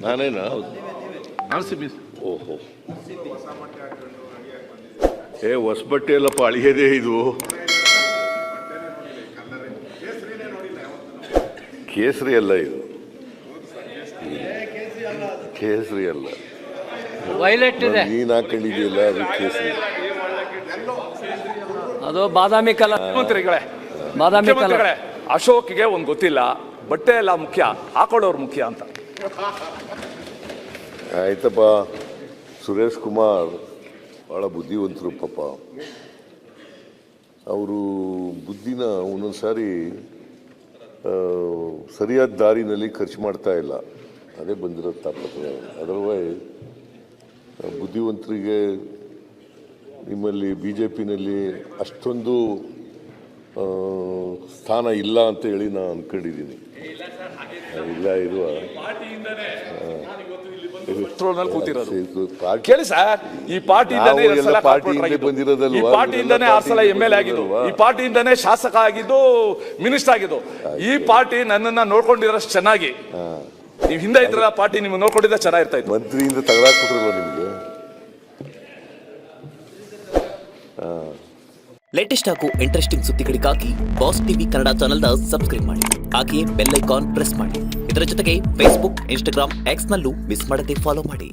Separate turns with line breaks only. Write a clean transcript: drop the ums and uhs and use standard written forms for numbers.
ನಾನೇನಾ? ಓಹೋ, ಹೊಸಬಟ್ಟೆ ಎಲ್ಲಪ್ಪ, ಅಳಿಯದೇ ಇದು. ಕೇಸರಿ ಅಲ್ಲ ಇದು, ಕೇಸರಿ ಅಲ್ಲ.
ವೈಲೆಟ್ ಇದೆ,
ನೀನ್ ಹಾಕೊಂಡಿದೆಯಲ್ಲ ಅದು ಕೇಸರಿ.
ಅದು ಬಾದಾಮಿ ಕಲರ್.
ಮಂತ್ರಿಗಳೇ,
ಬಾದಾಮಿ ಕಲರ್.
ಅಶೋಕ್ಗೆ ಒಂದು ಗೊತ್ತಿಲ್ಲ, ಬಟ್ಟೆ ಎಲ್ಲ ಮುಖ್ಯ, ಹಾಕೊಳ್ಳೋರು ಮುಖ್ಯ ಅಂತ.
ಆಯ್ತಪ್ಪ, ಸುರೇಶ್ ಕುಮಾರ್ ಭಾಳ ಬುದ್ಧಿವಂತರು ಪಾಪ. ಅವರು ಬುದ್ಧಿನ ಒಂದೊಂದು ಸಾರಿ ಸರಿಯಾದ ದಾರಿನಲ್ಲಿ ಖರ್ಚು ಮಾಡ್ತಾ ಇಲ್ಲ, ಅದೇ ಬಂದಿರೋ ತಾಪತ್ರೆ. ಅದರ್ವೈಸ್ ಬುದ್ಧಿವಂತರಿಗೆ ನಿಮ್ಮಲ್ಲಿ BJPನಲ್ಲಿ ಅಷ್ಟೊಂದು ಸ್ಥಾನ ಇಲ್ಲ ಅಂತ ಹೇಳಿ ನಾನು ಅಂದ್ಕೊಂಡಿದ್ದೀನಿ. ಇಲ್ಲ ಇರುವ
ಕೇಳಿ ಸರ್, ಈ ಪಾರ್ಟಿಯಿಂದಾನೇ
ಬಂದಿರೋದಲ್ವಾ,
ಈ ಪಾರ್ಟಿಯಿಂದಾನೇ 6 ಸಲ MLA ಆಗಿದ್ದು, ಈ ಪಾರ್ಟಿಯಿಂದಾನೇ ಶಾಸಕ ಆಗಿದ್ದು, ಮಿನಿಸ್ಟರ್ ಆಗಿದ್ದು. ಈ ಪಾರ್ಟಿ ನನ್ನನ್ನ ನೋಡ್ಕೊಂಡಿರೋಷ್ಟು ಚೆನ್ನಾಗಿ, ನೀವು ಹಿಂದೆ ಇದ್ರ ಪಾರ್ಟಿ ನಿಮ್ಗೆ ನೋಡ್ಕೊಂಡಿದ್ದ ಚೆನ್ನಾಗಿರ್ತಾ ಇತ್ತು.
ಮಂತ್ರಿಯಿಂದ ತಗೊಳಕ್ಬಿಟ್ರಲ್ವ ನಿಮಗೆ?
ಲೇಟೆಸ್ಟ್ ಹಾಗೂ ಇಂಟ್ರೆಸ್ಟಿಂಗ್ ಸುದ್ದಿಗಳಿಗಾಗಿ ಬಾಸ್ ಟಿವಿ ಕನ್ನಡ ಚಾನೆಲ್ನ ಸಬ್ಸ್ಕ್ರೈಬ್ ಮಾಡಿ. ಹಾಗೆಯೇ ಬೆಲ್ ಐಕಾನ್ ಪ್ರೆಸ್ ಮಾಡಿ. ಇದರ ಜೊತೆಗೆ ಫೇಸ್ಬುಕ್, ಇನ್ಸ್ಟಾಗ್ರಾಮ್, ಎಕ್ಸ್ ನಲ್ಲೂ ಮಿಸ್ ಮಾಡದೆ ಫಾಲೋ ಮಾಡಿ.